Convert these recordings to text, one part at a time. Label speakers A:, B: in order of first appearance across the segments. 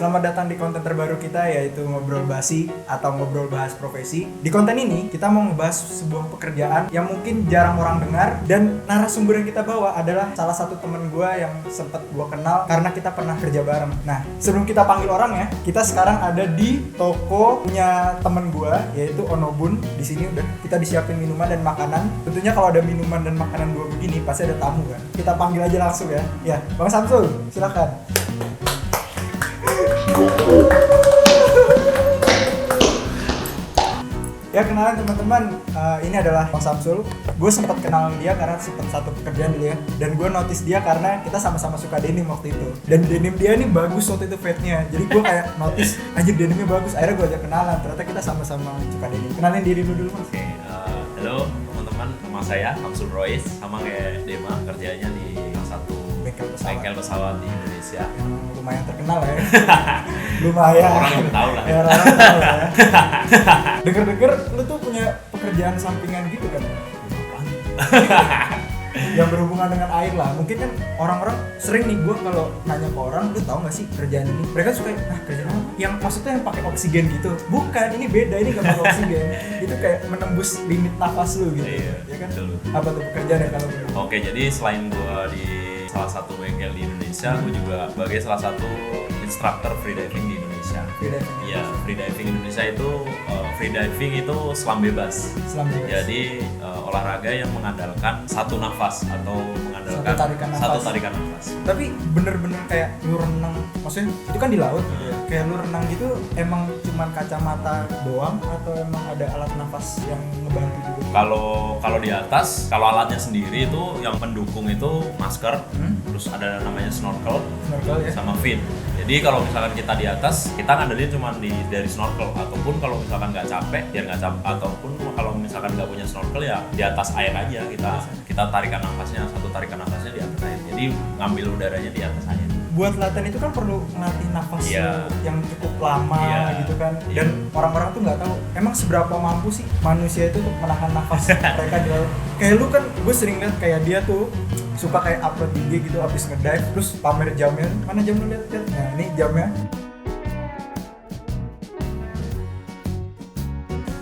A: Selamat datang di konten terbaru kita, yaitu Ngobrol Basi atau Ngobrol Bahas Profesi. Di konten ini kita mau ngebahas sebuah pekerjaan yang mungkin jarang orang dengar, dan narasumber yang kita bawa adalah salah satu temen gue yang sempet gue kenal karena kita pernah kerja bareng. Nah, sebelum kita panggil orang ya, kita sekarang ada di toko punya temen gue, yaitu Onobun. Di sini udah kita disiapin minuman dan makanan. Tentunya kalau ada minuman dan makanan gue begini pasti ada tamu kan. Kita panggil aja langsung ya. Ya, Bang Samsul, silakan. Ya, kenalan teman-teman, ini adalah Bang Samsul. Gue sempat kenal dia karena sempat satu pekerjaan dulu ya. Dan gue notice dia karena kita sama-sama suka denim waktu itu. Dan denim dia ini bagus waktu itu fade-nya. Jadi gue kayak notice, anjir denimnya bagus. Akhirnya gue ajak kenalan, ternyata kita sama-sama suka denim. Kenalin diri dulu Mas.
B: Oke, halo teman-teman, nama saya Samsul Rois, sama kayak Dema, kerjanya di salah satu bengkel pesawat di Indonesia.
A: Yang lumayan terkenal ya. Lumayan.
B: Orang yang tahu lah.
A: Ya, orang tahu ya. Dengar-dengar lu tuh punya pekerjaan sampingan gitu kan? Yang berhubungan dengan air lah. Mungkin kan orang-orang sering nih, gue kalau nanya ke orang, lu tahu nggak sih kerjaan ini? Mereka suka, kerjaan apa? Yang maksudnya yang pakai oksigen gitu? Bukan, ini beda, ini nggak pakai oksigen. Itu kayak menembus limit nafas lu gitu.
B: Iya,
A: ya kan?
B: betul.
A: Apa tuh pekerjaannya kalau lu?
B: Oke, jadi selain gue di salah satu bengkel di Indonesia, gue juga sebagai salah satu instruktur freediving di Indonesia.
A: Freediving.
B: Iya, freediving Indonesia itu freediving itu selam bebas.
A: Selam bebas.
B: Jadi olahraga yang mengandalkan satu nafas atau mengandalkan
A: Satu tarikan
B: tarikan nafas.
A: Tapi bener-bener kayak lu renang, maksudnya itu kan di laut gitu ya. Kayak lu renang gitu emang cuman kacamata doang atau emang ada alat nafas yang ngebantu juga?
B: Kalau di atas, kalau alatnya sendiri itu yang pendukung itu masker, terus ada namanya snorkel
A: Snorkel ya?
B: sama fin. Jadi kalau misalkan kita di atas, kita ngandelin cuma dari snorkel, ataupun kalau misalkan nggak capek, biar nggak capek, ataupun kalau misalkan nggak punya snorkel ya di atas air aja kita tarikan nafasnya, satu tarikan nafasnya di atas air. Jadi ngambil udaranya di atas air.
A: Buat latihan itu kan perlu ngelatih nafas yang cukup lama gitu kan. Dan orang-orang tuh nggak tahu emang seberapa mampu sih manusia itu untuk menahan nafas mereka di laut. Kayak lu kan, gue sering lihat kayak dia tuh suka kayak upload IG gitu abis ngedive, terus pamer jamnya. Mana jam lu lihat? Nah ini jamnya.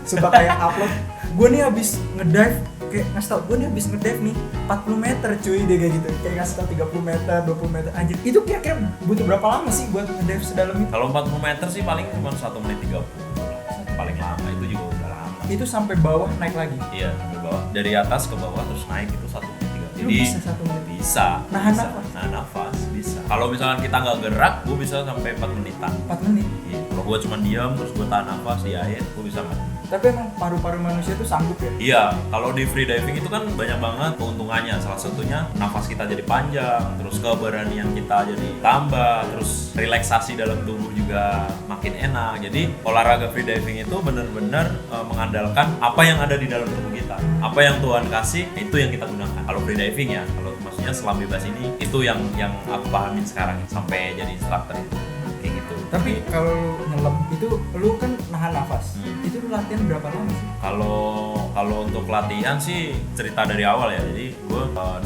A: Suka kayak upload, gue nih abis ngedive, kayak ngasih tau, gue nih abis ngedive nih 40 meter cuy, dia kayak gitu. Kayak ngasih tau 30 meter, 20 meter, anjir. Itu kira-kira butuh berapa lama sih buat ngedive sedalam itu?
B: Kalau 40 meter sih paling cuma 1 menit 30 paling lama, itu juga udah lama.
A: Itu sampai bawah naik lagi?
B: Iya, sampai bawah, dari atas ke bawah terus naik itu 1 menit 30.
A: Lu bisa 1 menit?
B: Bisa.
A: Nahan
B: bisa.
A: nafas?
B: Nahan nafas, bisa. Kalau misalkan kita nggak gerak, gue bisa sampai 4 menitan.
A: 4 menit?
B: Iya. Kalau gue cuma diam terus gue tahan nafas di air, gue bisa 4 menit.
A: Tapi emang paru-paru manusia itu sanggup ya?
B: Iya, kalau di freediving itu kan banyak banget keuntungannya. Salah satunya nafas kita jadi panjang, terus keberanian kita jadi tambah, terus relaksasi dalam tubuh juga makin enak. Jadi olahraga freediving itu benar-benar mengandalkan apa yang ada di dalam tubuh kita. Apa yang Tuhan kasih, itu yang kita gunakan. Kalau freediving ya, kalau maksudnya selam bebas ini, itu yang aku pahamin sekarang sampai jadi instruktur itu. Kayak gitu.
A: Tapi kalau lu nyelam itu lu kan nahan nafas. Itu lu latihan berapa lama sih?
B: Kalau untuk latihan sih cerita dari awal ya. Jadi gue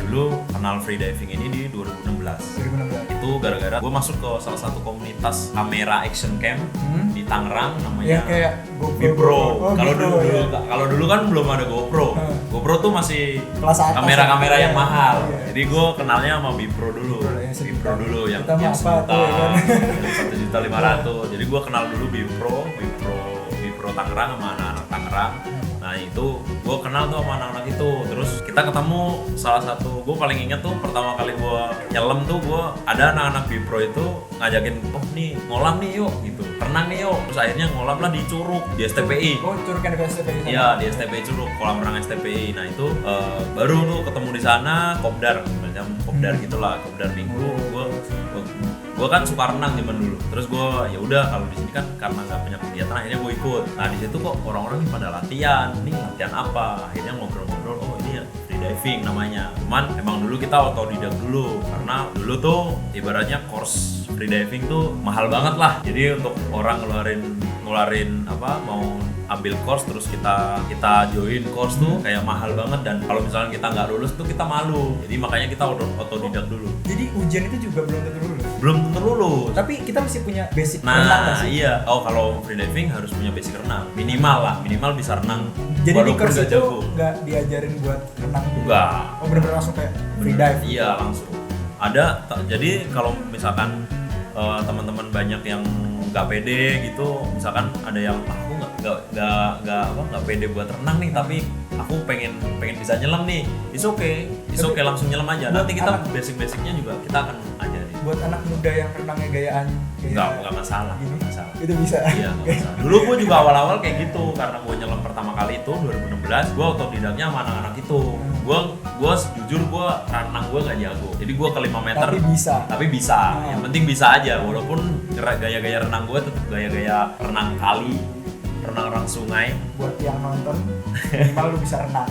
B: dulu kenal freediving ini di 2016.
A: 2016.
B: Itu gara-gara gue masuk ke salah satu komunitas kamera action cam di Tangerang, namanya
A: Ya kayak
B: Bipro.
A: Oh,
B: Kalau dulu kan belum ada GoPro. GoPro tuh masih
A: kelas atas
B: kamera-kamera
A: ya.
B: yang mahal.
A: Iya.
B: Jadi gue kenalnya sama Bipro dulu. Bipro dulu yang
A: Kita mah apa tuh, ya kan?
B: 1.500.000. Jadi gue kenal dulu Bipro Tangerang sama anak-anak Tangerang. Nah itu gue kenal tuh sama anak-anak itu. Terus kita ketemu salah satu, gue paling inget tuh pertama kali gue nyelam tuh, gue ada anak-anak Bipro itu ngajakin, oh nih ngolam nih yuk gitu, renang nih yuk. Terus akhirnya ngolam lah di Curug, di STPI.
A: Oh, Curug kan di STPI.
B: Iya, di STPI Curug, kolam renang STPI. Nah itu baru tuh ketemu di sana kopdar, macam kopdar gitulah, kopdar minggu. Gue kan suka renang zaman dulu. Terus gue ya udah, kalau di sini kan karena nggak punya kegiatan, akhirnya gue ikut. Nah di situ kok orang-orang nih pada latihan. Nih latihan apa? Akhirnya ngobrol-ngobrol. Oh ini ya freediving namanya. Cuman emang dulu kita otodidak dulu, karena dulu tuh ibaratnya course freediving tuh mahal banget lah. Jadi untuk orang ngeluarin mau ambil course terus kita join course tuh kayak mahal banget, dan kalau misalnya kita nggak lulus tuh kita malu. Jadi makanya kita otodidak dulu.
A: Jadi ujian itu juga belum tentu lulus.
B: Belum tentu lulus.
A: Tapi kita mesti punya basic renang nggak
B: Nah,
A: sih?
B: iya. Oh, kalau freediving harus punya basic renang. Minimal bisa renang.
A: Jadi di
B: Walaupun
A: course
B: nggak
A: itu
B: jago.
A: nggak diajarin buat renang juga.
B: Enggak.
A: Oh bener-bener langsung kayak free dive.
B: Iya, langsung. Jadi kalau misalkan teman-teman banyak yang nggak pede gitu, misalkan ada yang aku nggak pede buat renang nih, tapi aku pengen bisa nyelam nih, it's okay langsung nyelam aja. Nanti kita basic-basicnya juga kita akan ajarin.
A: Buat anak muda yang renangnya gayaan
B: Nggak masalah.
A: gini,
B: Nggak masalah.
A: itu bisa.
B: Iya, nggak masalah. Dulu gue juga awal-awal kayak gitu, karena gue nyelam pertama kali itu 2016, gue otodidaknya sama anak-anak itu. Gue jujur gue renang gue nggak jago, jadi gue ke 5 meter. Tapi bisa. Yang penting bisa aja, walaupun gaya-gaya renang gue tetap gaya-gaya renang kali, renang sungai.
A: Buat yang nonton, minimal lu bisa renang.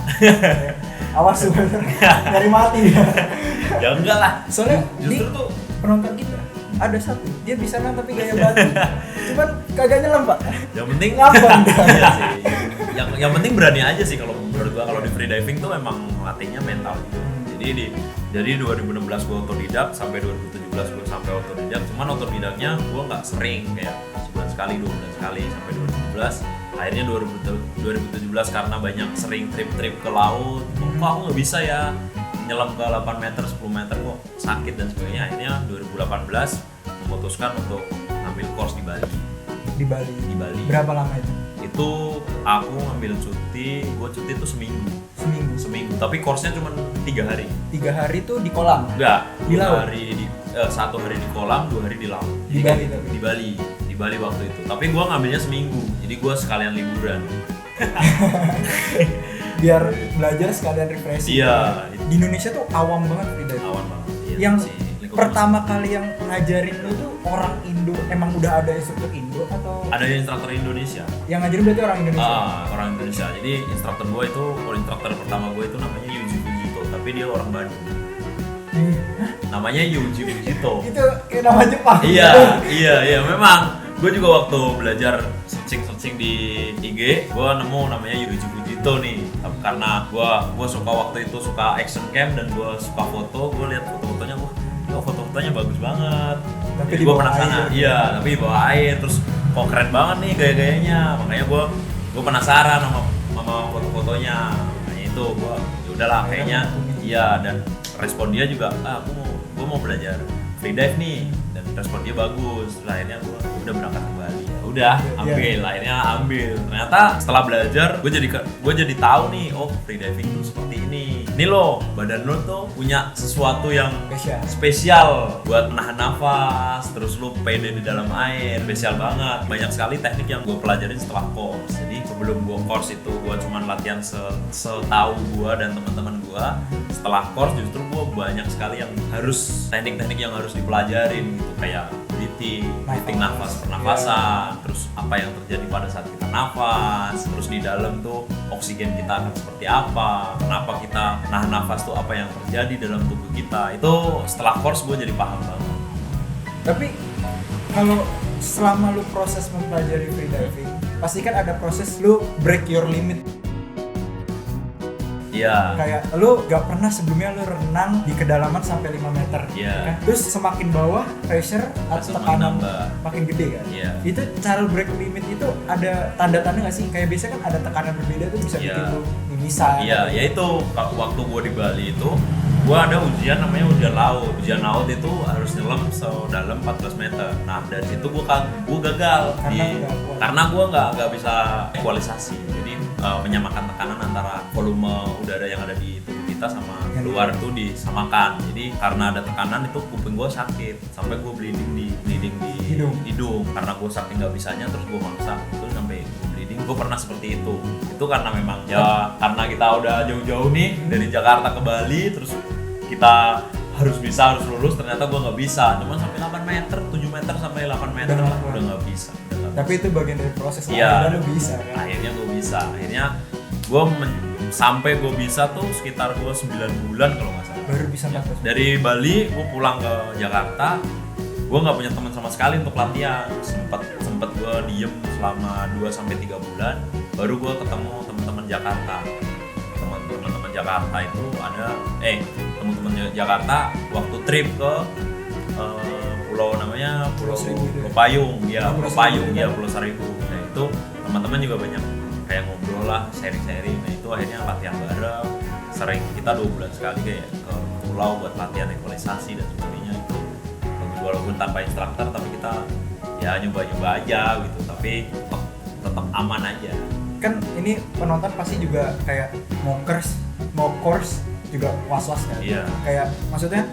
A: Awas lu nyari mati.
B: Ya enggak lah.
A: Soalnya
B: Justru
A: di
B: tuh
A: penonton kita ada satu, dia bisa renang tapi gaya batu. Cuman kagak nyelam, Pak.
B: yang penting
A: Ngapon dah.
B: iya sih. Yang penting berani aja sih kalau menurut gua. Kalau di freediving tuh emang latihnya mental gitu. Jadi 2016 gua otodidak sampai 2017 gua sampai otodidak. Cuman otodidaknya gua nggak sering, kayak sebulan sekali, 2 bulan sekali sampai 2017. Akhirnya 2017 karena banyak sering trip-trip ke laut, kok aku nggak bisa ya nyelam ke 8 meter, 10 meter kok sakit dan sebagainya. Akhirnya 2018 memutuskan untuk ngambil course di Bali.
A: Di Bali. Berapa lama itu?
B: Itu aku ngambil cuti, gue cuti itu seminggu. Tapi course-nya cuma 3 hari.
A: 3 hari tuh di kolam?
B: Enggak,
A: Di laut?
B: 1 hari di kolam, 2 hari di laut.
A: Di Bali tapi?
B: Di Bali waktu itu. Tapi gue ngambilnya seminggu, jadi gue sekalian liburan.
A: Biar belajar sekalian refreshing.
B: Iya.
A: Di Indonesia tuh awam banget freediving.
B: Awan banget. Iya,
A: Yang
B: sih, lingkup
A: pertama kali yang ngajarin lu tuh orang Indo, emang udah ada instruktur Indo atau
B: ada instruktur Indonesia.
A: yang ngajarin berarti orang Indonesia?
B: Orang Indonesia. Jadi instruktur gue itu, instruktur pertama gue itu namanya Yuji Fujito, tapi dia orang Bandung. Namanya Yuji Fujito.
A: Itu kayak nama Jepang.
B: Iya, memang. Gue juga waktu belajar searching di IG, gue nemu namanya Yuji Fujito nih. Karena gue suka waktu itu suka action cam dan gue suka foto, gue lihat foto-fotonya, foto-fotonya bagus banget.
A: Tapi
B: gue penasaran. Iya, tapi di bawah air, terus kok keren banget nih gaya-gayanya. Makanya gue penasaran sama foto-fotonya. Makanya itu gue ya udahlah kayaknya iya, dan respon dia juga gue mau belajar freedive nih, dan respon dia bagus. Akhirnya gue udah berangkat ke Bali. Akhirnya ambil. Ternyata setelah belajar gue jadi tahu nih, oh freediving tuh seperti ini. Ini loh, badan lo tuh punya sesuatu yang spesial buat menahan nafas, terus lo pede di dalam air, spesial banget. Banyak sekali teknik yang gue pelajarin setelah course. Jadi sebelum gue course itu gue cuma latihan setahu gue dan teman-teman gue. Setelah course justru gue banyak sekali yang harus teknik-teknik yang harus dipelajarin gitu, kayak breathing nafas, pernafasan, terus apa yang terjadi pada saat kita nafas, terus di dalam tuh oksigen kita akan seperti apa, kenapa kita nahan nafas tuh apa yang terjadi dalam tubuh kita. Itu setelah course gue jadi paham banget.
A: Tapi kalau selama lu proses mempelajari freediving, pasti kan ada proses lu break your limit.
B: Iya.
A: Kayak lu gak pernah sebelumnya lu renang di kedalaman sampai 5 meter.
B: Iya.
A: Kan? Terus semakin bawah pressure atau tekanan makin gede kan.
B: Iya.
A: Itu cara break limit itu ada tanda-tanda gak sih? Kayak biasanya kan ada tekanan berbeda tuh bisa bikin lu mimisan.
B: Iya, ya itu waktu gua di Bali itu gua ada ujian namanya ujian laut. Ujian laut itu harus nyelam sedalam 14 meter. Nah, dari situ gua gagal karena gua nggak bisa ekualisasi. Jadi menyamakan tekanan antara volume udara yang ada di tubuh kita sama luar itu disamakan. Jadi karena ada tekanan itu kuping gue sakit sampai gue bleeding di hidung. Karena gue saking nggak bisanya, terus gue maksa terus sampai bleeding. Gue pernah seperti itu karena memang ya karena kita udah jauh-jauh nih dari Jakarta ke Bali, terus kita harus lulus, ternyata gue nggak bisa. Cuma sampai 8 meter, 7 meter sampai 8 meter udah nggak bisa.
A: Tapi itu bagian dari proses.
B: Iya,
A: lu bisa kan?
B: Akhirnya gue bisa. Sampai gue bisa tuh sekitar gue 9 bulan kalau nggak salah.
A: Baru bisa 14.
B: Dari Bali gue pulang ke Jakarta, gue nggak punya teman sama sekali untuk latihan. Sempet sempet gue diem selama 2-3 bulan, baru gue ketemu teman-teman Jakarta. Teman-teman Jakarta itu ada teman-teman Jakarta waktu trip ke pulau namanya Pulau Payung ya, Pulau Payung ya, Pulau Seribu. Nah itu teman-teman juga banyak kayak ngobrol lah, sharing-sharing. Nah itu akhirnya latihan bareng, sering kita 2 bulan sekali kayak ke pulau buat latihan equalisasi dan sebagainya. Itu walaupun tanpa instruktur tapi kita ya nyoba-nyoba aja gitu, tapi tetap aman aja.
A: Kan ini penonton pasti juga kayak mau course juga was-was kan.
B: Iya.
A: Kayak maksudnya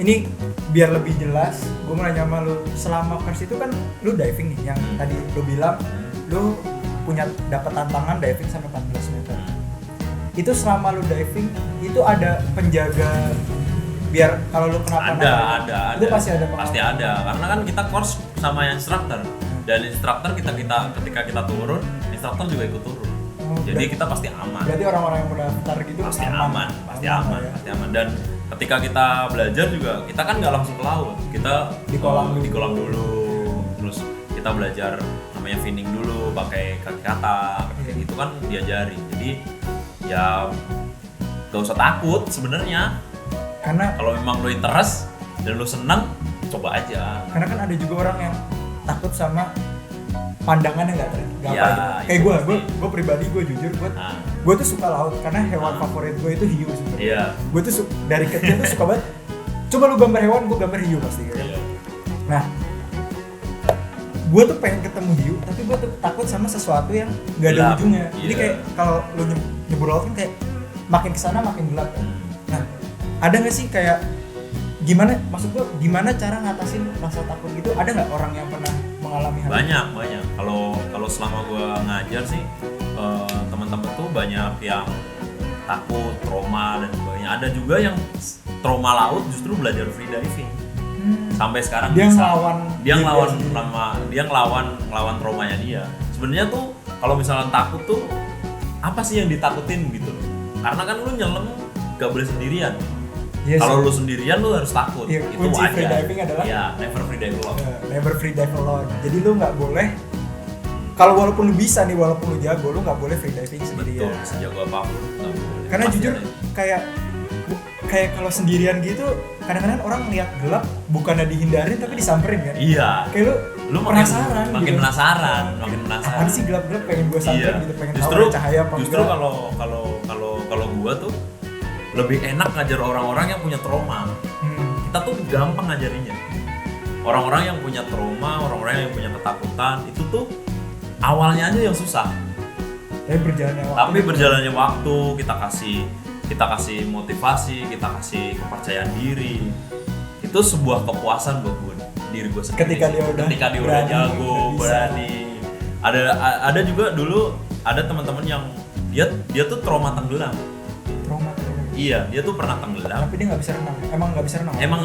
A: ini biar lebih jelas, gue mau nanya sama lu, selama course itu kan lu diving nih, yang tadi lu bilang lu punya dapat tantangan diving sampai 14 meter. Itu selama lu diving itu ada penjaga biar kalau lu kenapa
B: ada
A: itu pasti ada
B: pasti ada, karena kan kita course sama instruktur, dan instruktur ketika kita turun, instruktur juga ikut turun. Jadi kita pasti aman.
A: Berarti orang-orang yang mendaftar gitu
B: pasti aman. Dan ketika kita belajar juga, kita kan nggak langsung ke laut, kita di kolam dulu, terus kita belajar namanya finning dulu, pakai kaki katak, kayak gitu kan diajari. Jadi ya gak usah takut sebenarnya,
A: karena
B: kalau memang lo interest dan lo senang, coba aja.
A: Karena kan ada juga orang yang takut sama pandangannya nggak
B: ya,
A: kayak gue pribadi, gue jujur, gue tuh suka laut karena hewan favorit gue itu hiu sebenarnya.
B: Iya.
A: Gue tuh dari kecil tuh suka banget. Coba lu gambar hewan, gue gambar hiu pasti kan.
B: Iya.
A: Nah, gue tuh pengen ketemu hiu, tapi gue tuh takut sama sesuatu yang nggak ada ujungnya. Jadi kayak kalau lu nyebur laut kan kayak makin kesana makin gelap kan. Nah, ada nggak sih kayak gimana, maksud gue gimana cara ngatasin rasa takut gitu? Ada nggak orang yang pernah mengalami hal
B: banyak kalau selama gue ngajar sih, teman-teman tuh banyak yang takut, trauma dan sebagainya. Ada juga yang trauma laut justru belajar free diving sampai sekarang
A: dia
B: bisa. Dia ngelawan traumanya dia. Sebenarnya tuh kalau misalnya takut tuh apa sih yang ditakutin gitu loh, karena kan lu nyelam gak boleh sendirian. Yes. Kalau lu sendirian lu harus takut.
A: Iya,
B: itu
A: kunci
B: aja.
A: Free diving adalah
B: never free dive alone.
A: Never free dive alone. Jadi lu nggak boleh, kalau walaupun lu bisa nih, walaupun lu jago, lu nggak boleh free diving sendirian.
B: Betul, sejago apapun nggak boleh.
A: Karena
B: pasti
A: jujur
B: ada.
A: kayak kalau sendirian gitu, kadang-kadang orang lihat gelap bukannya dihindarin tapi disamperin kan.
B: Iya.
A: Kayak lu penasaran.
B: Makin
A: gitu.
B: penasaran.
A: Apaan sih gelap-gelap, pengen gue samperin gitu, pengen tahu ada cahaya apa enggak.
B: Justru kalau gua tuh lebih enak ngajar orang-orang yang punya trauma. Kita tuh gampang ngajarinya. Orang-orang yang punya trauma, orang-orang yang punya ketakutan, itu tuh awalnya aja yang susah. Tapi berjalannya waktu, kita kasih motivasi, kita kasih kepercayaan diri. Itu sebuah kepuasan buat diri gue sendiri. Ketika dia udah jago, berani. Ada juga dulu ada teman-teman yang dia tuh trauma tenggelam. Iya, dia tuh pernah tenggelam.
A: Tapi dia nggak bisa renang. Emang nggak bisa renang.
B: Memang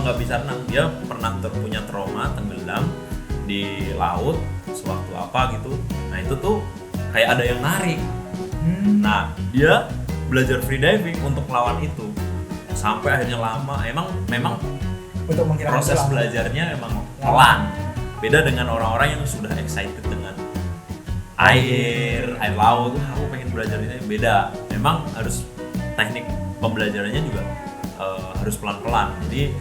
B: nggak bisa renang. Dia pernah punya trauma tenggelam di laut sewaktu apa gitu. Nah itu tuh kayak ada yang narik. Nah dia belajar free diving untuk melawan itu sampai akhirnya lama. Memang
A: untuk
B: proses belajarnya emang pelan. Beda dengan orang-orang yang sudah excited dengan air laut. Aku pengen belajar ini, beda. Memang harus teknik pembelajarannya juga harus pelan-pelan. Jadi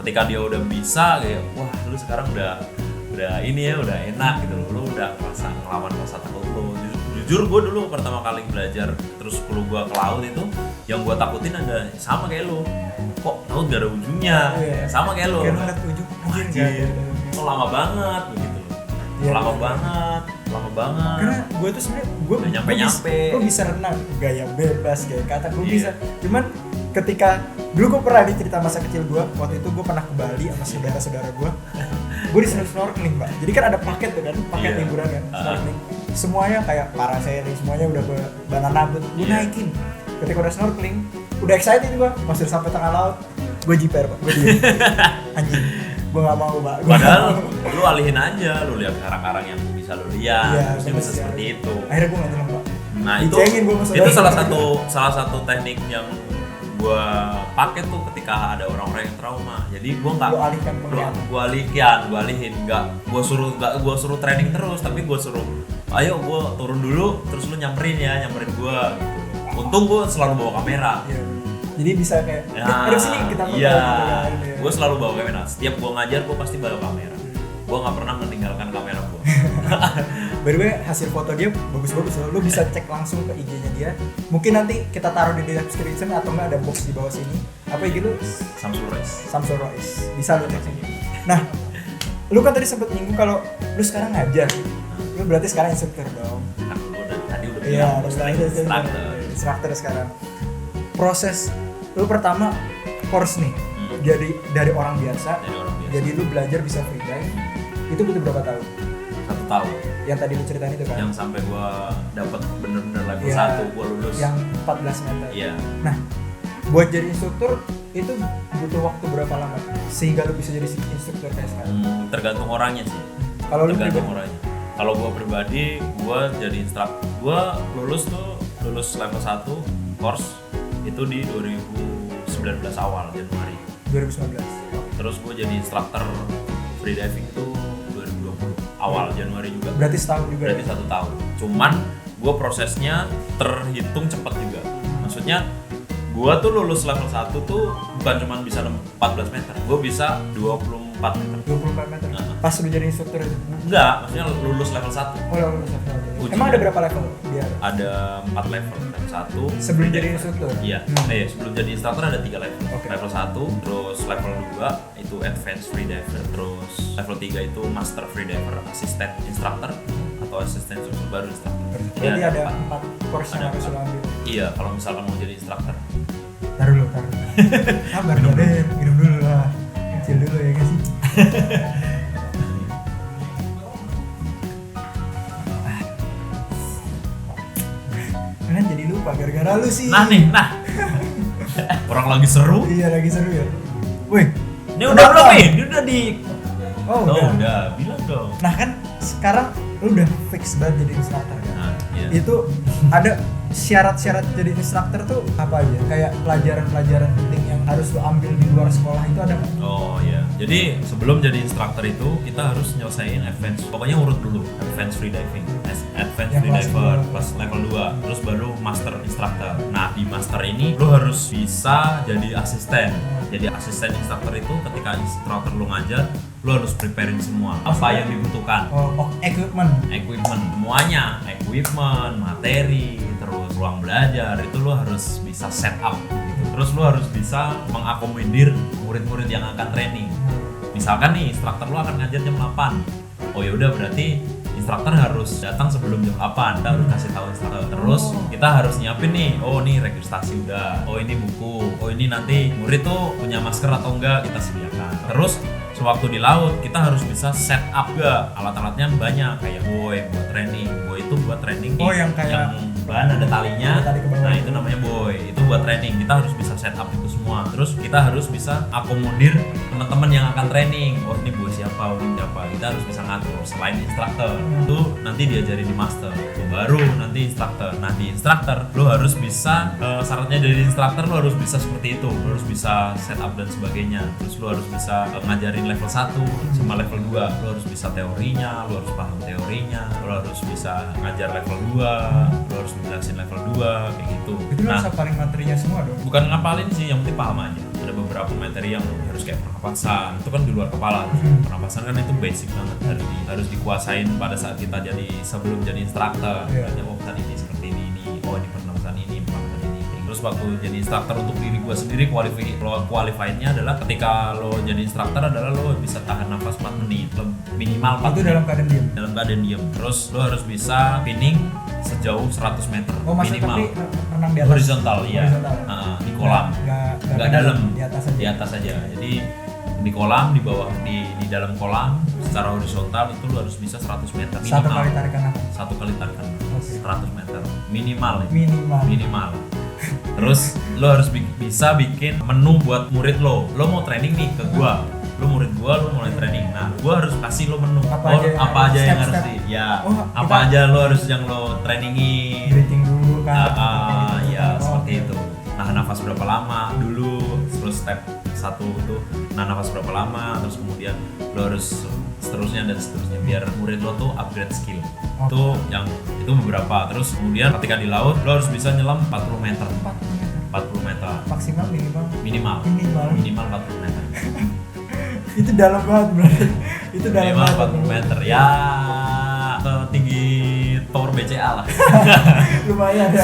B: ketika dia udah bisa kayak wah lu sekarang udah ini ya, udah enak gitu loh, lu udah ngelawan rasa takut lu. Jujur gue dulu pertama kali belajar terus kalau gue ke laut itu yang gue takutin ada sama kayak lu, kok laut gak ada ujungnya. Sama kayak lu,
A: kayak ngeliat ujung
B: anjir kok lama banget begitu loh. Lama banget.
A: Karena gue tuh sebenarnya gue
B: nyampe.
A: Gue bisa renang gaya bebas, gaya kata gue bisa. Cuman ketika dulu gue pernah cerita masa kecil gue, waktu itu gue pernah ke Bali sama saudara-saudara gue. Gue disuruh snorkeling, Mbak. Jadi kan ada paket tuh kan, paket liburan kan, snorkeling. Semuanya kayak parasailing, semuanya udah ke banana boat. Gue naikin. Ketika udah snorkeling, udah excited gue, masih sampai tengah laut. Gue jiper, Pak. Gue diem. Anjing. Gue gak mau, Pak.
B: Padahal lu alihin aja, lu lihat karang-karang yang bisa lu lihat, terus bisa seperti itu.
A: Akhirnya gue gak nyelam, Pak.
B: Nah itu salah satu teknik yang gue pakai tuh ketika ada orang-orang yang trauma. Jadi gue nggak,
A: Lu alihkan penglihatan.
B: gue alihin, nggak gue suruh training terus, tapi gue suruh, ayo gue turun dulu, terus lu nyamperin gue gitu. Untung gue selalu bawa kamera.
A: Iya. Jadi bisa kayak terus sini kita foto
B: iya,
A: gitu kan. Iya.
B: gue selalu bawa kamera. Setiap gue ngajar gue pasti bawa kamera. Gue nggak pernah meninggalkan kamera gue.
A: By the way, hasil foto dia bagus-bagus loh. Lu bisa cek langsung ke IG-nya dia. Mungkin nanti kita taruh di description atau enggak ada box di bawah sini. Apa IG lu? Samsul Rois. Bisa lu cek sini. Nah, lu kan tadi sempet nyinggung kalau lu sekarang ngajar. Lu berarti sekarang instruktur dong.
B: Nah, tadi udah
A: Iya,
B: bilang,
A: sekarang instruktur sekarang. Proses lu pertama course nih. Jadi dari orang biasa. Jadi lu belajar bisa freedive. Itu butuh berapa tahun?
B: 1 tahun.
A: Yang tadi lu ceritain itu kan?
B: Yang sampai gua dapat bener-bener level
A: Iya,
B: 1 gua lulus.
A: Yang 14 meter.
B: Iya.
A: Nah, buat jadi instruktur itu butuh waktu berapa lama sehingga lu bisa jadi instruktur kayak sekarang?
B: Tergantung orangnya sih.
A: Kalau lu
B: Tergantung
A: pribadi?
B: orangnya. Kalau gua pribadi, gua jadi instruktur. Gua lulus level 1 course itu di 2019 awal Januari.
A: 2019.
B: Terus gua jadi instruktur freediving itu 2020 awal Januari juga.
A: Berarti setahun juga.
B: Berarti 1 tahun. Cuman gue prosesnya terhitung cepat juga. Maksudnya gue tuh lulus level 1 tuh bukan cuma bisa 14 meter, gue bisa 24 meter.
A: 24 meter. Pas lu jadi instruktur itu.
B: Enggak, maksudnya lulus level 1.
A: Oh, lu lulus level.
B: Uji.
A: Emang ada berapa level dia?
B: Ada 4 level. Level 1
A: Sebelum jadi instruktur?
B: Iya. Sebelum jadi instruktur ada 3 level.
A: Oke.
B: Level 1, terus level 2 itu advanced freediver, terus level 3 itu master freediver, assistant instructor atau assistant instructor baru instructor.
A: Jadi ada
B: 4.
A: 4 course yang
B: Ada
A: harus lu
B: 4.
A: ambil.
B: Iya, kalau misalkan mau jadi instructor.
A: Taruh dulu. Sabar deh, minum dulu lah. Kecil dulu ya guys sih. Kan jadi lupa gara-gara lu sih.
B: Nah. Orang lagi seru.
A: Iya lagi seru ya. Wih,
B: Ini udah belum nih? Ini udah di.
A: Oh,
B: Oh,
A: udah.
B: udah, bilang dong.
A: Nah kan sekarang lu udah fix banget jadi instruktur kan?
B: Nah, iya.
A: Itu ada syarat-syarat jadi instruktur tuh apa aja? Kayak pelajaran-pelajaran penting yang harus lu ambil di luar sekolah itu ada nggak?
B: Oh iya. Jadi sebelum jadi instruktur itu kita harus nyelesain advance. Pokoknya urut dulu. Advance freediving, advance
A: Yang kelas
B: freediver
A: dua.
B: plus level 2, terus baru master instructor. Nah, di master ini lu harus bisa jadi asisten. Jadi asisten instruktur itu ketika instruktur lu ngajar, lu harus preparing semua apa yang dibutuhkan.
A: Oh, equipment.
B: Equipment semuanya, equipment, materi, terus ruang belajar itu lo harus bisa set up gitu. Terus lo harus bisa mengakomodir murid-murid yang akan training. Misalkan nih instruktur lo akan ngajar jam 8. Oh ya udah berarti instruktur harus datang sebelum jam 8. Kita harus kasih tahu instruktur. Terus kita harus nyiapin nih, oh nih registrasi udah. Oh ini buku. Oh ini nanti murid tuh punya masker atau enggak kita sediakan. Terus sewaktu di laut kita harus bisa set up gak alat-alatnya banyak kayak buoy buat training. Buoy itu buat training
A: Oh, yang kayak
B: yang bahan ada talinya.
A: ada tali ke bawah.
B: Nah itu namanya buoy, itu buat training. Kita harus bisa set up itu semua. Terus kita harus bisa akomodir teman-teman yang akan training. Oh ini buoy siapa, oh ini siapa. Kita harus bisa ngatur. Selain instruktur itu nanti diajari di master, itu baru nanti instruktur. Nah di instruktur lo harus bisa syaratnya dari instruktur lo harus bisa seperti itu. Lo harus bisa set up dan sebagainya. Terus lo harus bisa ngajarin level 1 sama level 2. Lo harus bisa teorinya, lo harus paham teorinya, lo harus bisa ngajar level 2, lo harus menjelasin level 2 kayak gitu.
A: Itu lu
B: Nah,
A: harus hafalin materinya semua dong.
B: bukan ngapalin sih, yang penting paham aja. Ada beberapa materi yang harus kayak pernapasan, itu kan di luar kepala. Pernapasan kan itu basic banget, harus dikuasain pada saat kita jadi sebelum jadi instruktur.
A: Iya.
B: Oh tadi ini seperti ini, oh ini pernapasan ini. Terus waktu jadi instruktur untuk diri gue sendiri qualified-nya adalah ketika lo jadi instruktur adalah lo bisa tahan nafas 4 menit minimal 4
A: Itu
B: menit
A: dalam keadaan diam.
B: dalam keadaan diem. Terus lo harus bisa pinning sejauh 100 meter
A: Oh, maksud
B: minimal.
A: tapi renang di atas.
B: Horizontal, iya.
A: Horizontal.
B: Di kolam. Nggak dalam.
A: Di atas aja.
B: Di atas aja. Jadi di kolam, di bawah, di dalam kolam secara horizontal itu lo harus bisa 100 meter minimal.
A: Satu kali tarikan nafas.
B: Satu kali tarikan
A: Oke.
B: 100 meter minimal ya.
A: Minimal.
B: Terus lo harus bisa bikin menu buat murid lo. Lo mau training nih ke gua. Lo murid gua, lo mulai training. Nah, gua harus kasih lo menu.
A: Apa aja yang
B: harus
A: step-step.
B: ya.
A: Oh,
B: apa
A: kita-
B: aja lo harus yang lo trainingin.
A: Breathing dulu kan.
B: Ya
A: Oh.
B: seperti itu. Nah nahan nafas berapa lama dulu, terus step 1 itu nahan nafas berapa lama, terus kemudian lo harus seterusnya dan seterusnya biar murid lo tuh upgrade skill. Itu beberapa. Terus kemudian ketika di laut lo harus bisa nyelam 40 meter. 40 meter.
A: Maksimal
B: minimal 40 meter.
A: Itu dalam banget berarti. Itu dalam
B: minimal
A: banget.
B: 40 meter ya, tinggi tower BCA lah.
A: lumayan ya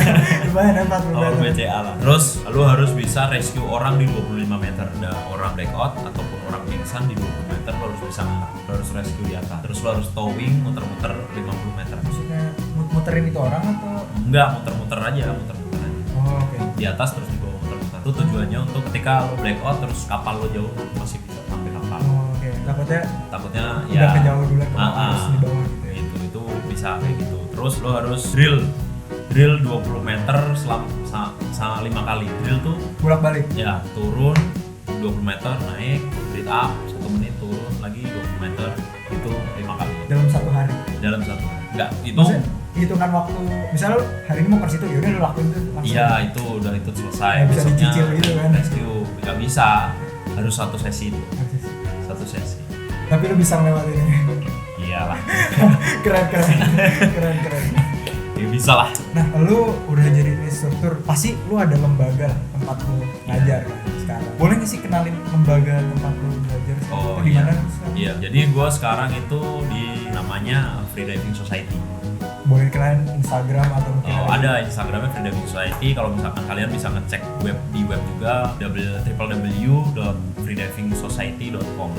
A: 40
B: Tower
A: meter.
B: BCA lah. Terus lo harus bisa rescue orang di 25 meter. Ada orang blackout ataupun orang pingsan di 20 meter lo harus bisa angkat. Lo harus rescue di atas. Terus lo harus towing muter-muter 50 meter.
A: Maksudnya muterin itu orang atau?
B: Enggak, muter-muter aja.
A: Oh, oke.
B: Di atas terus di bawah muter-muter. Itu tujuannya untuk ketika lo blackout terus kapal lo jauh lo masih bisa sampai kapal.
A: Oh, oke.
B: Takutnya
A: udah
B: ya
A: kejauh dulu terus di bawah gitu ya.
B: itu bisa kayak gitu. Terus lo harus drill 20 meter selama 5 kali. Drill tuh
A: Bolak-balik.
B: ya turun 20 meter naik, breathe up 1 menit, turun lagi 20 meter, itu 5 kali
A: Dalam 1 hari.
B: dalam 1 hari. Enggak, itu
A: Maksudnya hitungan waktu. Misalnya hari ini mau ke situ, ya udah lu lakuin itu langsung.
B: iya itu udah itu selesai.
A: Nggak bisa
B: Besoknya
A: dicicil gitu kan.
B: rescue nggak bisa, harus 1 sesi itu. 1 sesi.
A: Tapi lu bisa ngelewatinnya.
B: Iyalah.
A: keren.
B: Ya bisa lah.
A: Nah, lu udah jadi instruktur, pasti lu ada lembaga lah tempat lu ngajar kan sekarang. Boleh nggak sih kenalin lembaga tempat lu belajar?
B: Oh
A: Di
B: iya.
A: mana lu sekarang?
B: Iya, jadi gua sekarang itu di namanya Freediving Society.
A: Boleh kenalin Instagram atau mungkin
B: Ada Instagramnya Freediving Society. Kalau misalkan kalian bisa ngecek di web juga www.freedivingsociety.com.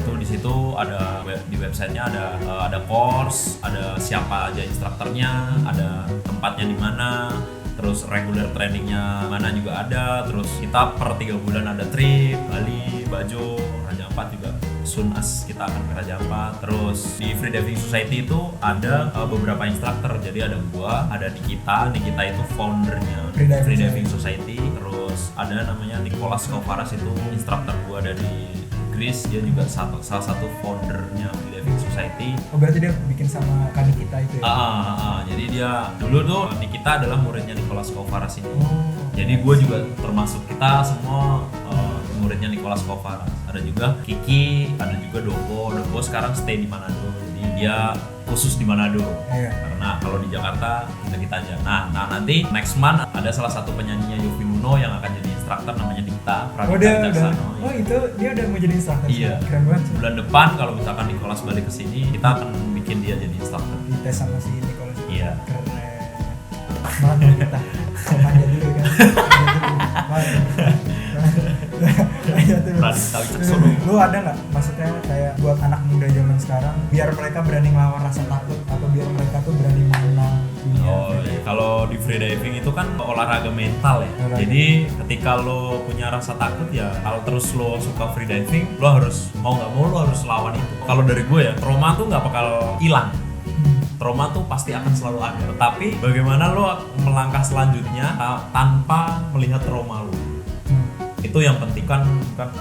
B: Itu di situ ada di websitenya ada course, ada siapa aja instrukturnya, ada tempatnya di mana, terus regular trainingnya mana juga ada. Terus kita per 3 bulan ada trip Bali, Bajo, Raja Ampat juga. Soon as kita akan ke Raja Ampat. Terus di Freediving Society itu ada beberapa instruktur. Jadi ada gua, ada Nikita itu foundernya Freediving Society. Terus ada namanya Nicholas Kovaras, itu instruktur gua dari Greece. Dia juga salah satu foundernya Freediving Society.
A: Oh, berarti dia bikin sama Kak Nikita itu ya?
B: Jadi dia dulu tuh Nikita adalah muridnya Nicholas Kovaras ini.
A: Oh.
B: Jadi gue juga termasuk, kita semua muridnya Nicholas Kovaras. Ada juga Kiki, ada juga Dopo sekarang stay di Manado. Jadi dia khusus di Manado.
A: Iya.
B: Karena kalau di Jakarta kita aja. Nah nanti next month ada salah satu penyanyinya Yofi Nuno yang akan jadi instruktur, namanya Dikta Pradita Jaksano.
A: Oh, itu dia udah mau jadi instruktur.
B: Iya.
A: Keren banget sih.
B: Bulan depan kalau misalkan Nicholas balik ke sini, kita akan bikin dia jadi instruktur.
A: Dites sama si Nicholas.
B: Iya.
A: Keren. Mantap kita. Manja dulu kan.
B: Pradita Jaksano.
A: Lu ada nggak maksudnya kayak buat anak muda zaman sekarang biar mereka berani ngelawan rasa takut atau biar mereka tuh berani mengenal dunia?
B: Iya. Kalau di freediving itu kan olahraga mental ya.
A: Olahraga.
B: Jadi ketika lo punya rasa takut ya, kalau terus lo suka freediving, lo harus mau nggak mau lo harus lawan itu. Kalau dari gue ya, trauma tuh nggak bakal hilang. Trauma tuh pasti akan selalu ada. Tapi bagaimana lo melangkah selanjutnya tanpa melihat trauma lo? Itu yang penting kan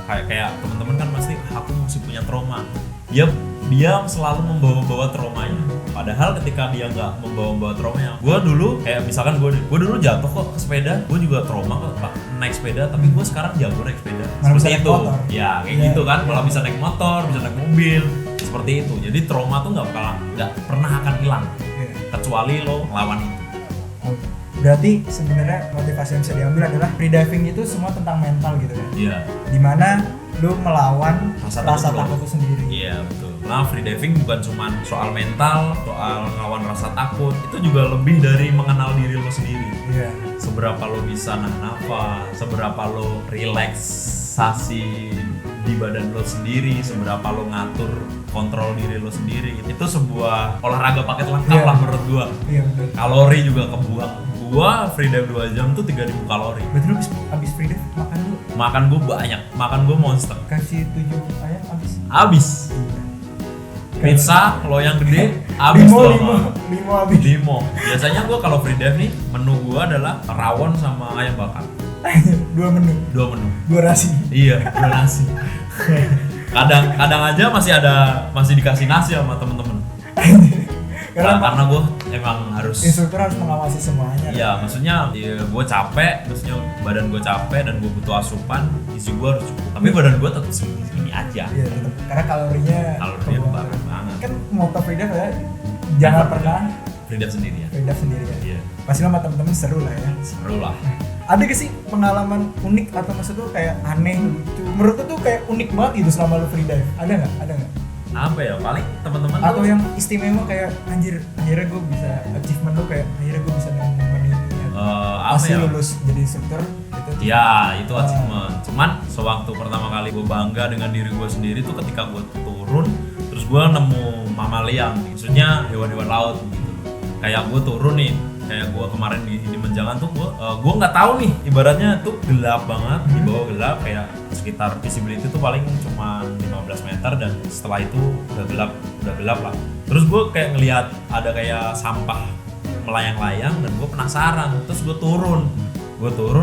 B: kayak teman-teman kan pasti aku masih punya trauma. Dia selalu membawa-bawa traumanya. Padahal ketika dia nggak membawa-bawa traumanya, gue dulu kayak misalkan gue dulu jatuh kok ke sepeda, gue juga trauma kok naik sepeda, tapi gue sekarang jago naik sepeda.
A: Malah
B: Seperti
A: bisa
B: itu.
A: naik motor.
B: Ya kayak gitu kan, malah bisa naik motor, bisa naik mobil, seperti itu. Jadi trauma tuh nggak pernah akan hilang
A: Iya.
B: kecuali lo ngelawan itu.
A: Oh, berarti sebenarnya motivasi yang bisa diambil adalah freediving itu semua tentang mental gitu ya.
B: Iya.
A: Dimana lu melawan rasa
B: takut lo.
A: takut itu sendiri.
B: Iya betul. Nah freediving bukan cuma soal mental, soal ngelawan rasa takut, itu juga lebih dari mengenal diri lo sendiri.
A: Iya.
B: Seberapa lo bisa nahan nafas, seberapa lo relaksasi di badan lo sendiri, seberapa lo ngatur kontrol diri lo sendiri. Itu sebuah olahraga paket lengkap
A: Iya.
B: lah menurut gua.
A: Iya betul.
B: Kalori juga kebuang. Gua freedive 2 jam tuh 3000 kalori.
A: Berarti lu habis freedive makan dulu
B: Makan gua banyak, makan gua monster.
A: kasih 7 ayam habis.
B: Abis. Pizza loyang gede abis tuh sama.
A: Limo habis.
B: Limo. Biasanya gua kalau freedive nih, menu gua adalah rawon sama ayam bakar.
A: 2 menu,
B: 2 menu.
A: 2 rasi.
B: Iya, 2 nasi. Kadang aja masih dikasih nasi sama temen-temen. karena gue emang harus
A: instruktur harus mengawasi semuanya.
B: Iya, maksudnya ya, gue capek, maksudnya badan gue capek dan gue butuh asupan, isi gue harus cukup. Tapi badan gue tetap segini aja.
A: Iya, tetap. Karena kalorinya
B: banyak banget.
A: Kan moto Free Dive ya, jangan pernah
B: Free Dive sendiri ya.
A: Free Dive sendiri ya.
B: Iya.
A: Pasti sama temen-temen seru lah ya.
B: Seru lah.
A: Ada gak sih pengalaman unik atau maksud lu kayak aneh, lucu? Menurut lu tuh kayak unik banget gitu selama lu free dive? Ada nggak? Ada nggak?
B: Apa ya? Paling teman-teman
A: Atau
B: tuh,
A: yang istimewa kayak anjir, akhirnya gue bisa achievement lu kayak akhirnya gue bisa nemuin momen ini.
B: apa
A: Pasti
B: ya?
A: lulus jadi instruktur gitu.
B: Ya, itu achievement. Cuman sewaktu pertama kali gue bangga dengan diri gue sendiri tuh ketika gue turun, terus gue nemu mamalia, maksudnya hewan-hewan laut gitu. Kayak gue turun nih, kayak gue kemarin di Menjangan tuh gue nggak tahu nih, ibaratnya tuh gelap banget, di bawah gelap, kayak sekitar visibility tuh paling cuma 15 meter dan setelah itu udah gelap lah. Terus gue kayak ngelihat ada kayak sampah melayang-layang dan gue penasaran, terus gue turun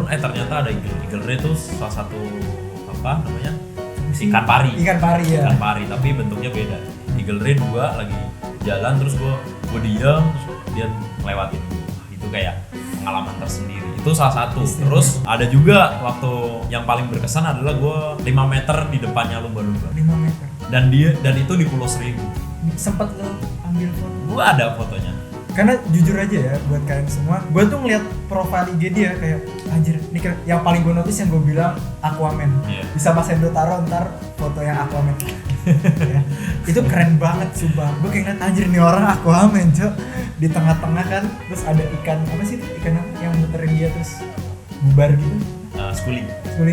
B: ternyata ada eagle ray itu salah satu apa namanya ikan pari
A: ya.
B: Ikan pari tapi bentuknya beda. Eagle ray 2 lagi jalan, terus gue diam, terus dia ngelewatin. Itu kayak pengalaman tersendiri, itu salah satu. Terus ada juga waktu yang paling berkesan adalah gue 5 meter di depannya lumba-lumba.
A: 5 meter.
B: Dan itu di Pulau Seribu.
A: Sempet lo ambil foto?
B: Gue ada fotonya.
A: Karena jujur aja ya buat kalian semua, gue tuh ngeliat profile IG dia kayak anjir, ini yang paling gue notice yang gue bilang Aquaman. Bisa Mas Endo taruh ntar foto yang Aquaman. Ya. Itu keren banget sumpah. Gue kayak ngeliat anjir nih orang Aquaman cok. Di tengah-tengah kan, terus ada ikan apa sih itu? Ikan apa yang muterin dia terus bubar gitu.
B: Schooling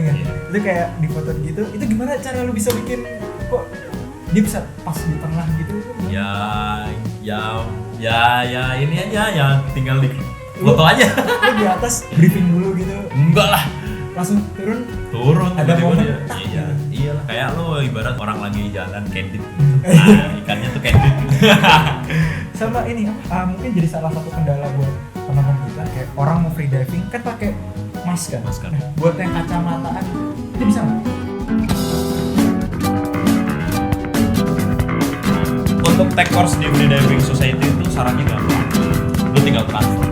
A: ya?
B: Yeah.
A: Itu kayak di foto gitu. Itu gimana cara lu bisa bikin kok dia bisa pas di tengah gitu?
B: Ya ini aja ya, tinggal di foto aja.
A: Lu di atas briefing dulu gitu.
B: Enggak lah,
A: Langsung turun
B: ada
A: momen
B: dia.
A: tak
B: Iya,
A: gitu.
B: iyalah kayak lo ibarat orang lagi jalan candid. Nah, ikannya tuh candid.
A: Sama ini mungkin jadi salah satu kendala buat teman-teman kita kayak orang mau free diving kan pakai masker. Nah, buat yang kacamataan itu bisa nggak?
B: Untuk take course di Free Diving Society itu syaratnya gampang. Lu tinggal transfer